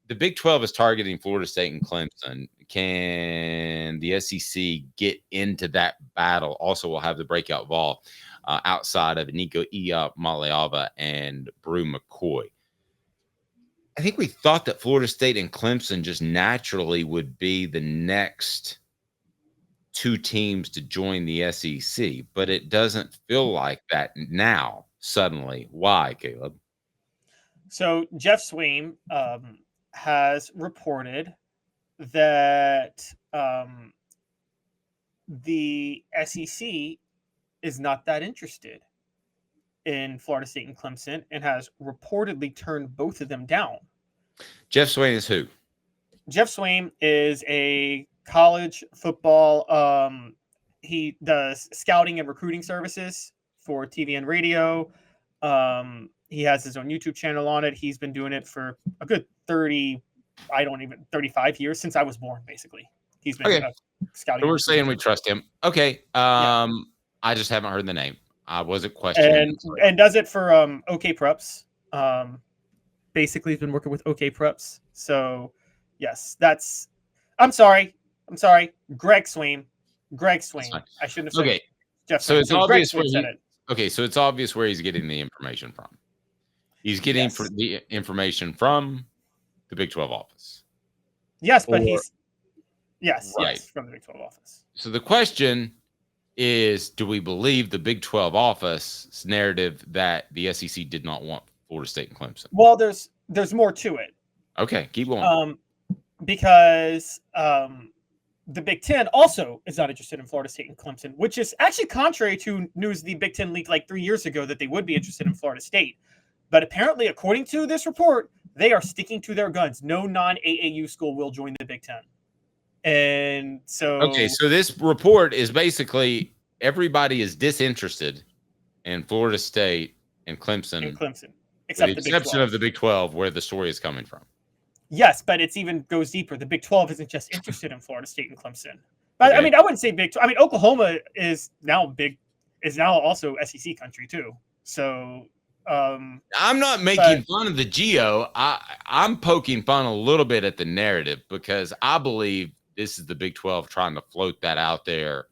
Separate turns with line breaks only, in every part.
the Big 12 is targeting Florida State and Clemson. Can the SEC get into that battle? Also, we'll have the breakout ball outside of Nico Maleava and Brew McCoy. I think we thought that Florida State and Clemson just naturally would be the next two teams to join the SEC, but it doesn't feel like that now, suddenly. Why, Caleb?
So Jeff Swaim has reported that the SEC is not that interested in Florida State and Clemson and has reportedly turned both of them down.
Jeff Swaim is who?
Jeff Swaim is a college football. He does scouting and recruiting services for TV and radio. He has his own YouTube channel on it. He's been doing it for a good 35 years since I was born, basically. He's been scouting.
So we're saying we trust him. Okay. I just haven't heard the name. I wasn't questioning.
And does it for OK Preps. Basically, he's been working with OK Preps. So, yes, that's. I'm sorry. Greg Swaim. I shouldn't have said
okay.
Jeff.
So it's obvious where so it's obvious where he's getting the information from. He's getting the information from the Big 12 office.
Yes, but
right
from the Big 12 office.
So the question is, do we believe the Big 12 office's narrative that the SEC did not want Florida State and Clemson?
Well, there's more to it.
Okay, keep going.
Because the Big Ten also is not interested in Florida State and Clemson, which is actually contrary to news the Big Ten leaked like 3 years ago that they would be interested in Florida State. But apparently, according to this report, they are sticking to their guns. No non-AAU school will join the Big Ten. And so...
Okay, so this report is basically everybody is disinterested in Florida State and Clemson.
Except
with the exception of the Big 12, where the story is coming from.
Yes, but it even goes deeper. The Big 12 isn't just interested in Florida State and Clemson. But I mean, I wouldn't say Big 12. I mean, Oklahoma is now also SEC country too. So
I'm not making fun of the geo. I'm poking fun a little bit at the narrative because I believe this is the Big 12 trying to float that out there.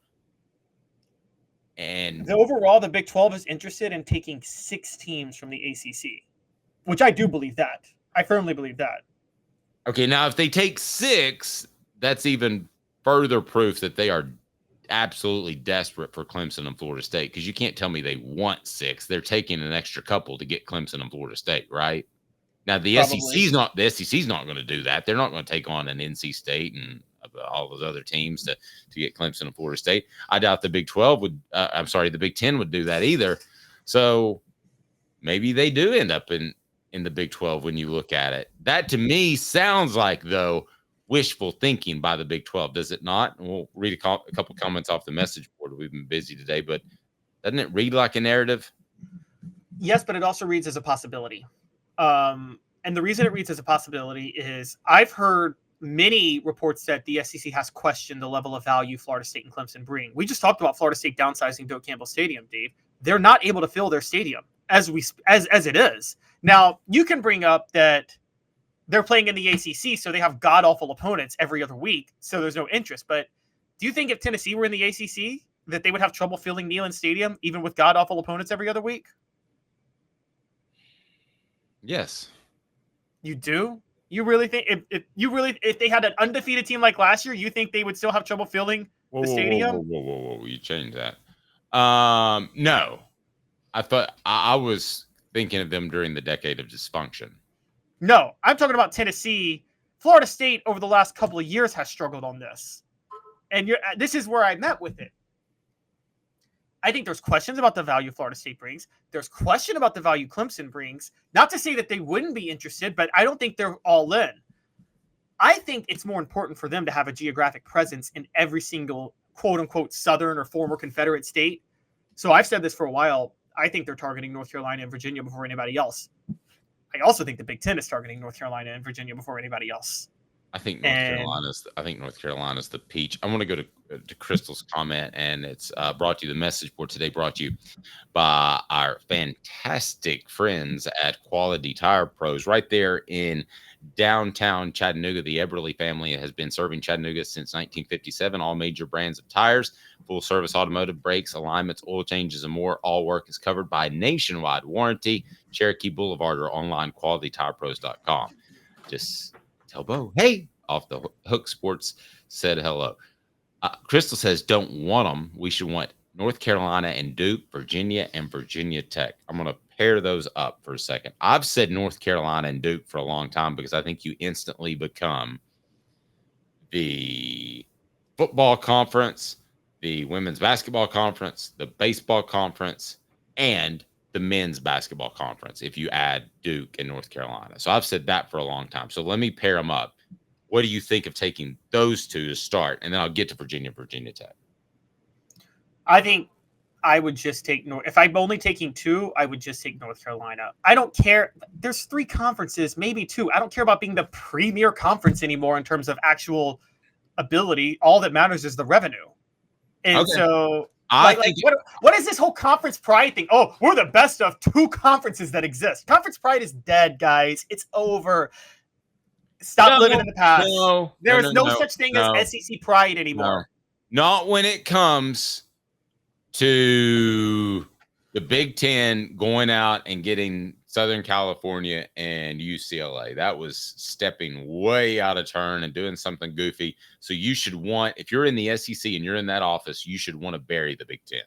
And
overall, the Big 12 is interested in taking 6 teams from the ACC, which I do believe that. I firmly believe that.
Okay, now if they take 6, that's even further proof that they are absolutely desperate for Clemson and Florida State, because you can't tell me they want 6. They're taking an extra couple to get Clemson and Florida State, right? Now the SEC's not going to do that. They're not going to take on an NC State and all those other teams to get Clemson and Florida State. I doubt the Big 12 would. The Big 10 would do that either. So maybe they do end up in the Big 12 when you look at it. That to me sounds like, though, wishful thinking by the Big 12, does it not? And we'll read a couple comments off the message board. We've been busy today, but doesn't it read like a narrative?
Yes, but it also reads as a possibility. And the reason it reads as a possibility is I've heard many reports that the SEC has questioned the level of value Florida State and Clemson bring. We just talked about Florida State downsizing Doak Campbell Stadium, Dave. They're not able to fill their stadium as it is. Now, you can bring up that they're playing in the ACC, so they have god-awful opponents every other week, so there's no interest. But do you think if Tennessee were in the ACC, that they would have trouble filling Neyland Stadium, even with god-awful opponents every other week?
Yes.
You do? You really think if they had an undefeated team like last year, you think they would still have trouble filling the stadium?
Whoa. You changed that. No. I thought I was thinking of them during the decade of dysfunction.
No, I'm talking about Tennessee. Florida State over the last couple of years has struggled on this. And this is where I met with it. I think there's questions about the value Florida State brings. There's question about the value Clemson brings. Not to say that they wouldn't be interested, but I don't think they're all in. I think it's more important for them to have a geographic presence in every single quote-unquote Southern or former Confederate state. So I've said this for a while. I think they're targeting North Carolina and Virginia before anybody else. I also think the Big Ten is targeting North Carolina and Virginia before anybody else.
I think
And
North Carolina's the peach. I want to go to Crystal's comment, and it's brought to you. The message board today brought to you by our fantastic friends at Quality Tire Pros right there in downtown Chattanooga. The Eberle family has been serving Chattanooga since 1957. All major brands of tires, full service automotive, brakes, alignments, oil changes, and more. All work is covered by nationwide warranty. Cherokee Boulevard or online qualitytirepros.com. Just tell Bo, hey, Off the Hook Sports said hello. Crystal says, don't want them. We should want North Carolina and Duke, Virginia, and Virginia Tech. I'm going to pair those up for a second. I've said North Carolina and Duke for a long time because I think you instantly become the football conference, the women's basketball conference, the baseball conference, and the men's basketball conference if you add Duke and North Carolina. So I've said that for a long time. So let me pair them up. What do you think of taking those two to start? And then I'll get to Virginia Tech.
I think I would just take North. If I'm only taking two, I would just take North Carolina. I don't care. There's 3 conferences, maybe 2. I don't care about being the premier conference anymore in terms of actual ability. All that matters is the revenue. And
Okay.
so, what is this whole conference pride thing? Oh, we're the best of 2 conferences that exist. Conference pride is dead, guys. It's over. Stop living in the past. There's no such thing as SEC pride anymore.
Not when it comes to the Big Ten going out and getting Southern California and UCLA. That was stepping way out of turn and doing something goofy. So you should want, if you're in the SEC and you're in that office, you should want to bury the Big Ten.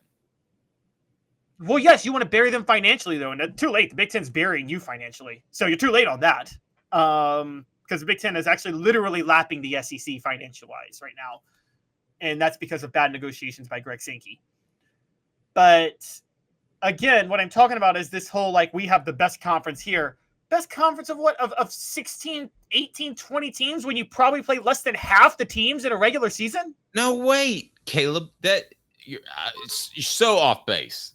Well, yes, you want to bury them financially, though, and too late. The Big Ten's burying you financially. So you're too late on that. Because the Big Ten is actually literally lapping the SEC financial-wise right now. And that's because of bad negotiations by Greg Sankey. But again, what I'm talking about is this whole, like, we have the best conference here. Best conference of what? Of 16, 18, 20 teams when you probably play less than half the teams in a regular season?
No, wait, Caleb. You're so off base.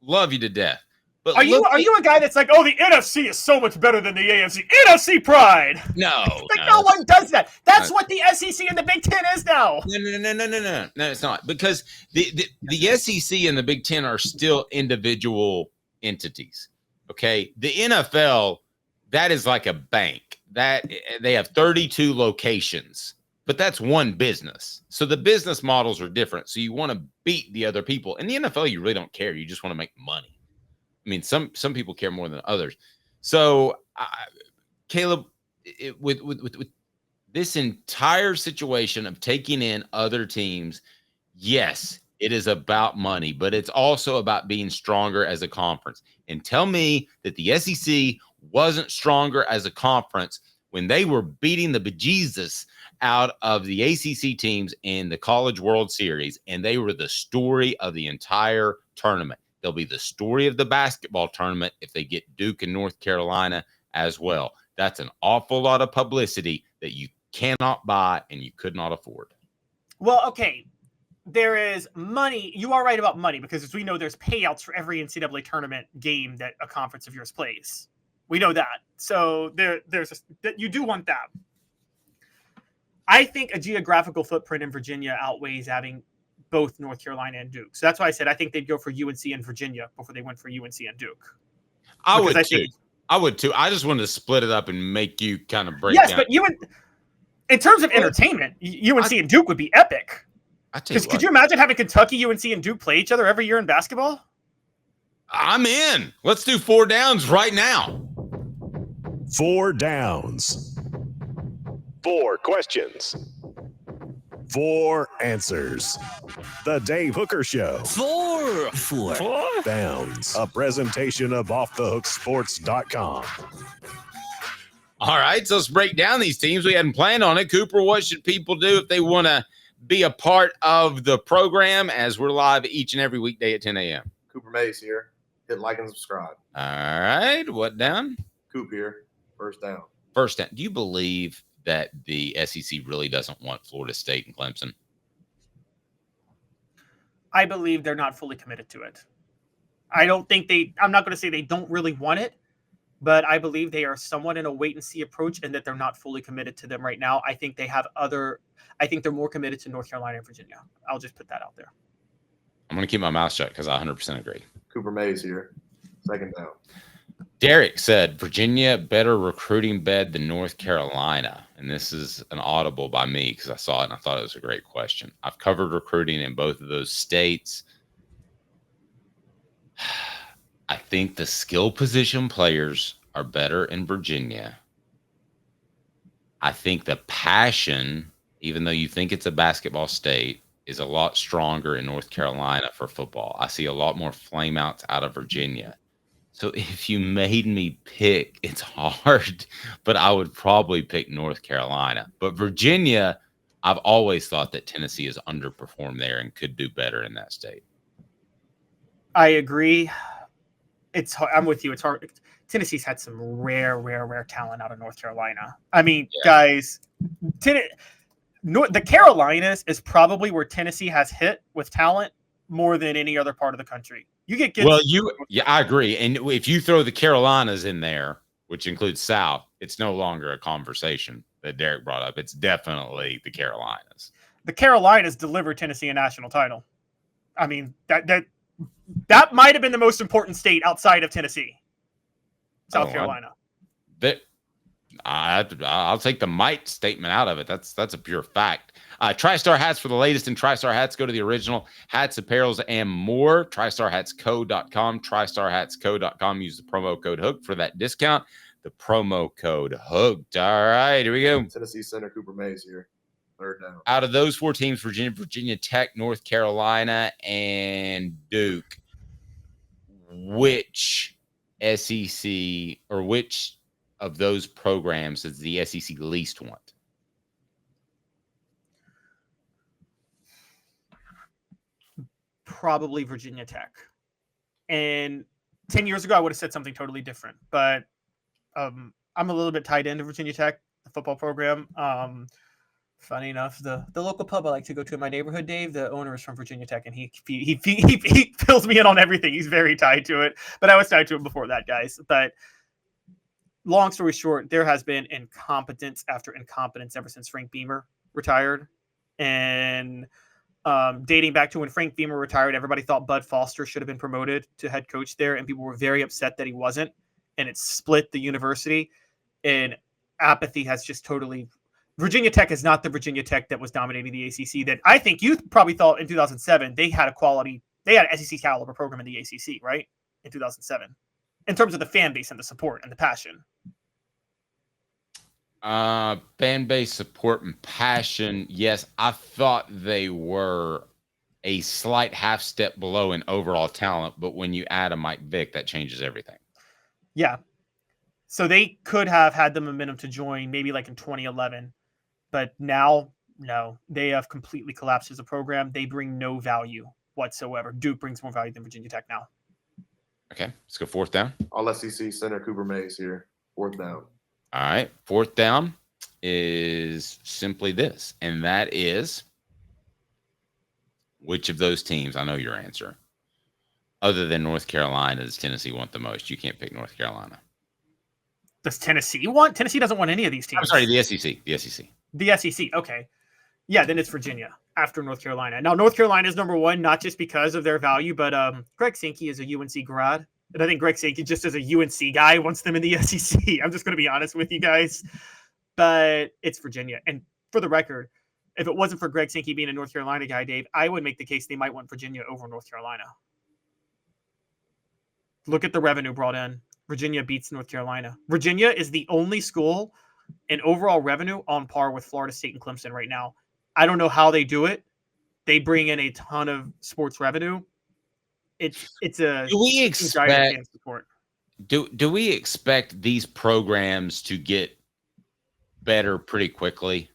Love you to death. But
are you a guy that's like, oh, the NFC is so much better than the AFC? NFC pride.
No,
no one does that. That's what the SEC and the Big Ten is now.
No, it's not, because the SEC and the Big Ten are still individual entities. Okay, the NFL, that is like a bank that they have 32 locations, but that's one business. So the business models are different. So you want to beat the other people. In the NFL, you really don't care. You just want to make money. I mean, some people care more than others. So, Caleb, with this entire situation of taking in other teams, yes, it is about money, but it's also about being stronger as a conference. And tell me that the SEC wasn't stronger as a conference when they were beating the bejesus out of the ACC teams in the College World Series, and they were the story of the entire tournament. They'll be the story of the basketball tournament if they get Duke and North Carolina as well. That's an awful lot of publicity that you cannot buy and you could not afford.
Well, okay. There is money. You are right about money because, as we know, there's payouts for every NCAA tournament game that a conference of yours plays. We know that. So you do want that. I think a geographical footprint in Virginia outweighs having both North Carolina and Duke. So that's why I said I think they'd go for UNC and Virginia before they went for UNC and Duke.
I would too. I just wanted to split it up and make you kind of break down.
Yes, but in terms of entertainment, UNC and Duke would be epic. Because could you imagine having Kentucky, UNC, and Duke play each other every year in basketball?
I'm in. Let's do 4 downs right now.
4 downs. 4 questions. 4 answers. The Dave Hooker Show.
4
downs. A presentation of offthehooksports.com.
All right, so let's break down these teams. We hadn't planned on it. Cooper, what should people do if they want to be a part of the program as we're live each and every weekday at 10 a.m.?
Cooper Mays here. Hit like and subscribe.
All right, what down?
Coop here. First down.
First down. Do you believe that the SEC really doesn't want Florida State and Clemson?
I believe they're not fully committed to it. I don't think I'm not going to say they don't really want it, but I believe they are somewhat in a wait and see approach and that they're not fully committed to them right now. I think they have I think they're more committed to North Carolina and Virginia. I'll just put that out there.
I'm going to keep my mouth shut because I 100% agree.
Cooper Mays here. Second down.
Derek said Virginia better recruiting bed than North Carolina. And this is an audible by me because I saw it and I thought it was a great question. I've covered recruiting in both of those states. I think the skill position players are better in Virginia. I think the passion, even though you think it's a basketball state, is a lot stronger in North Carolina for football. I see a lot more flameouts out of Virginia. So if you made me pick, it's hard, but I would probably pick North Carolina. But Virginia, I've always thought that Tennessee has underperformed there and could do better in that state.
I agree. I'm with you. It's hard. Tennessee's had some rare talent out of North Carolina. I mean, guys, the Carolinas is probably where Tennessee has hit with talent more than any other part of the country. You get
Well, I agree. And if you throw the Carolinas in there, which includes South, it's no longer a conversation that Derek brought up. It's definitely the Carolinas.
The Carolinas delivered Tennessee a national title. I mean, that might have been the most important state outside of Tennessee, South Carolina.
I'll take the might statement out of it. That's a pure fact. TriStar hats for the latest in TriStar hats. Go to the original hats, apparels, and more. TriStarHatsCo.com. TriStarHatsCo.com. Use the promo code HOOK for that discount. The promo code HOOKED. All right, here we go.
Tennessee center Cooper Mays here. Third down.
Out of those four teams, Virginia Tech, North Carolina, and Duke, which SEC or which of those programs does the SEC least want?
Probably Virginia Tech. And 10 years ago, I would have said something totally different. But I'm a little bit tied into Virginia Tech, the football program. Funny enough, the local pub I like to go to in my neighborhood, Dave, the owner is from Virginia Tech, and he fills me in on everything. He's very tied to it. But I was tied to it before that, guys. But long story short, there has been incompetence after incompetence ever since Frank Beamer retired. And dating back to when Frank Beamer retired, everybody thought Bud Foster should have been promoted to head coach there, and people were very upset that he wasn't. And it split the university, and apathy has just totally. Virginia Tech is not the Virginia Tech that was dominating the ACC. That I think you probably thought in 2007 they had an SEC caliber program in the ACC, right? In 2007, in terms of the fan base and the support and the passion.
Fan base support and passion. Yes, I thought they were a slight half step below in overall talent, but when you add a Mike Vick, that changes everything.
Yeah. So they could have had the momentum to join maybe like in 2011, but now, no, they have completely collapsed as a program. They bring no value whatsoever. Duke brings more value than Virginia Tech now.
Okay, let's go fourth down.
All SEC center Cooper Mays here. Fourth down.
All right, fourth down is simply this, and that is which of those teams, I know your answer, other than North Carolina, does Tennessee want the most? You can't pick North Carolina.
Does Tennessee want? Tennessee doesn't want any of these teams.
I'm sorry, the SEC. The SEC.
The SEC, okay. Yeah, then it's Virginia after North Carolina. Now, North Carolina is number one, not just because of their value, but Greg Sankey is a UNC grad. And I think Greg Sankey, just as a UNC guy, wants them in the SEC. I'm just going to be honest with you guys. But it's Virginia. And for the record, if it wasn't for Greg Sankey being a North Carolina guy, Dave, I would make the case they might want Virginia over North Carolina. Look at the revenue brought in. Virginia beats North Carolina. Virginia is the only school in overall revenue on par with Florida State and Clemson right now. I don't know how they do it. They bring in a ton of sports revenue. It's a
do we expect these programs to get better pretty quickly,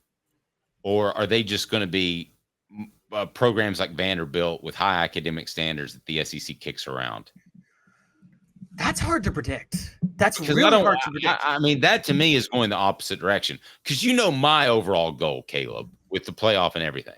or are they just going to be programs like Vanderbilt with high academic standards that the SEC kicks around?
That's hard to predict. That's
really hard to predict. I mean, that to me is going the opposite direction, because you know my overall goal, Caleb, with the playoff and everything,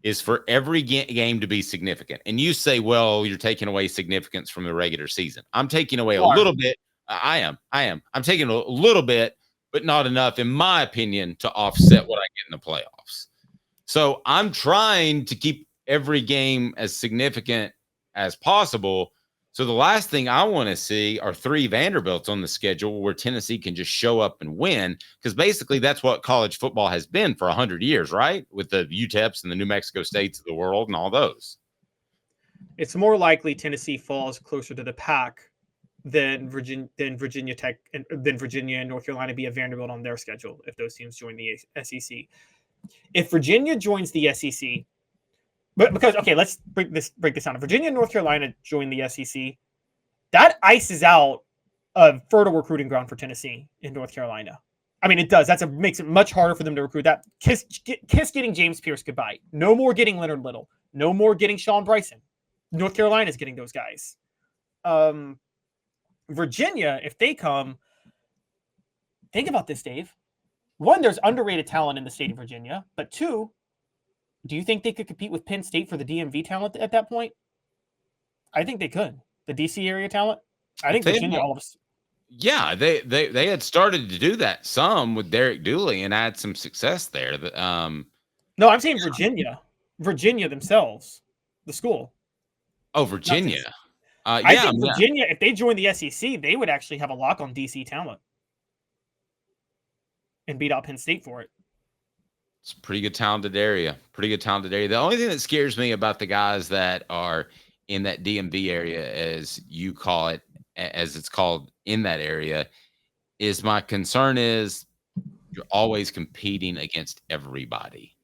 is for every game to be significant. And you say, well, you're taking away significance from the regular season. I'm taking away a little bit, I am. I'm taking a little bit, but not enough, in my opinion, to offset what I get in the playoffs. So I'm trying to keep every game as significant as possible. So the last thing I want to see are 3 Vanderbilts on the schedule where Tennessee can just show up and win, because basically that's what college football has been for 100 years, right? With the UTEPs and the New Mexico States of the world and all those.
It's more likely Tennessee falls closer to the pack than Virginia Tech and then Virginia and North Carolina be a Vanderbilt on their schedule if those teams join the SEC. If Virginia joins the SEC, but because let's break this down. If Virginia and North Carolina join the SEC, that ices out a fertile recruiting ground for Tennessee in North Carolina. I mean, it does. Makes it much harder for them to recruit. That kiss getting James Pierce goodbye. No more getting Leonard Little. No more getting Sean Bryson. North Carolina's getting those guys. Virginia, if they come, think about this, Dave. 1, there's underrated talent in the state of Virginia. But 2, do you think they could compete with Penn State for the DMV talent at that point? I think they could. The DC area talent. I think Virginia all of us.
Yeah, they had started to do that some with Derek Dooley and had some success there.
No, I'm saying Virginia. Virginia themselves, the school.
Oh, Virginia.
I think Virginia, if they join the SEC, they would actually have a lock on DC talent and beat out Penn State for it.
It's a pretty good talented area. The only thing that scares me about the guys that are in that DMV area, as you call it, as it's called in that area, is my concern is you're always competing against everybody.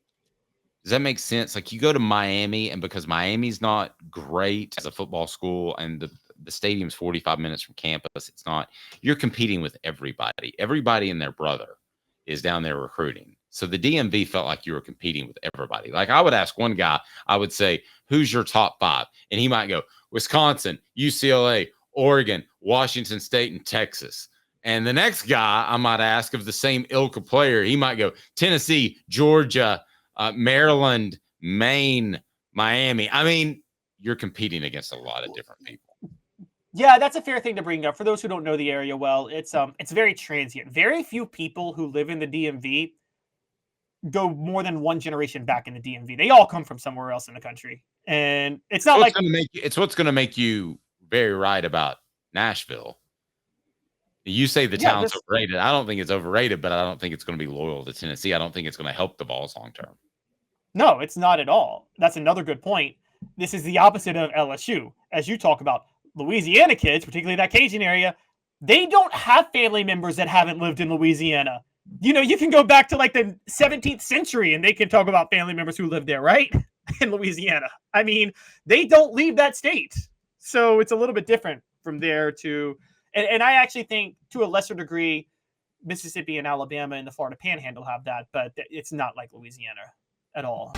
Does that make sense? Like, you go to Miami, and because Miami's not great as a football school and the stadium's 45 minutes from campus, it's not, you're competing with everybody. Everybody and their brother is down there recruiting. So the DMV felt like you were competing with everybody. Like, I would ask one guy, I would say, who's your top 5? And he might go, Wisconsin, UCLA, Oregon, Washington State, and Texas. And the next guy I might ask of the same ilk of player, he might go Tennessee, Georgia, Maryland, Maine, Miami. I mean, you're competing against a lot of different people.
Yeah, that's a fair thing to bring up. For those who don't know the area well, it's very transient. Very few people who live in the DMV go more than one generation back in the DMV. They all come from somewhere else in the country. And it's not like
it's what's going to make you very right about Nashville. You say the talent's overrated. I don't think it's overrated, but I don't think it's going to be loyal to Tennessee. I don't think it's going to help the Vols long term.
No, it's not at all. That's another good point. This is the opposite of LSU. As you talk about, Louisiana kids, particularly that Cajun area, they don't have family members that haven't lived in Louisiana. You know, you can go back to like the 17th century and they can talk about family members who lived there, right? In Louisiana. I mean, they don't leave that state. So it's a little bit different from there to, and I actually think to a lesser degree, Mississippi and Alabama and the Florida Panhandle have that, but it's not like Louisiana at all.